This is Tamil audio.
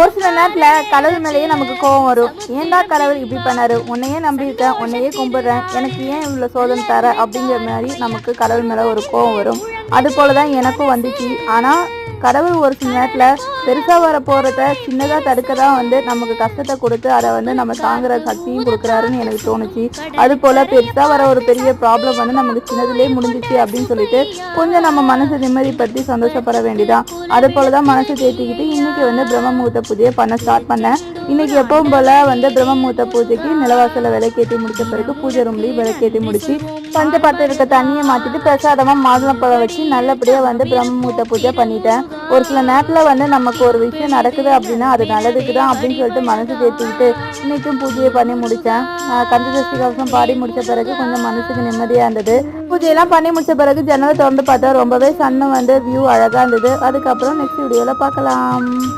ஒரு சில நேரத்தில் கடவுள் மேலேயே நமக்கு கோபம் வரும். ஏன்டா கடவுள் இப்படி பண்ணாரு, உன்னையே நம்பியிருக்கேன், உன்னையே கும்பிடுறேன், எனக்கு ஏன் இவ்வளோ சோதனை தர அப்படிங்கிற மாதிரி நமக்கு கடவுள் மேலே ஒரு கோபம் வரும். அது போல தான் எனக்கும் வந்துச்சு. ஆனால் கடவுள் ஒரு சில நேரத்தில் பெருசாக வர போகிறத சின்னதாக தடுக்க தான் நமக்கு கஷ்டத்தை கொடுத்து அதை நம்ம தாங்குற சக்தியும் கொடுக்குறாருன்னு எனக்கு தோணுச்சு. அது போல் பெருசாக வர ஒரு பெரிய ப்ராப்ளம் நமக்கு சின்னதுலேயே முடிஞ்சிச்சு அப்படின்னு சொல்லிட்டு கொஞ்சம் நம்ம மனசை நிம்மதிப்படுத்தி சந்தோஷப்பட வேண்டியதான். அது போல தான் மனசை தேர்த்திக்கிட்டு இன்னைக்கு பிரம்ம முகூர்த்த பூஜையை பண்ண ஸ்டார்ட் பண்ணேன். இன்னைக்கு எப்பவும் போல பிரம்ம முகூர்த்த பூஜைக்கு நிலவாசல விளக்கேற்றி முடிச்ச பிறகு பூஜை ரூம்லேயும் விளக்கேற்றி முடிச்சு பஞ்சபாத்திரம் இருக்க தண்ணியை மாற்றிட்டு பிரசாதமாக மாதுளப்பழம் வச்சு நல்லபடியாக பிரம்ம முகூர்த்த பூஜை பண்ணிட்டேன். ஒரு சில நேரத்தில் நமக்கு ஒரு விஷயம் நடக்குது அப்படின்னா அது நல்லதுக்கு தான் அப்படின்னு சொல்லிட்டு மனசு தேர்த்திக்கிட்டு இன்னைக்கும் பூஜையை பண்ணி முடித்தேன். கந்தசஷ்டி கவசம் பாடி முடித்த பிறகு கொஞ்சம் மனசுக்கு நிம்மதியாக இருந்தது. பூஜையெல்லாம் பண்ணி முடித்த பிறகு ஜன்னலை திறந்து பார்த்தா ரொம்பவே சன்னு வியூ அழகாக இருந்தது. அதுக்கப்புறம் நெக்ஸ்ட் வீடியோவில் பார்க்கலாம்.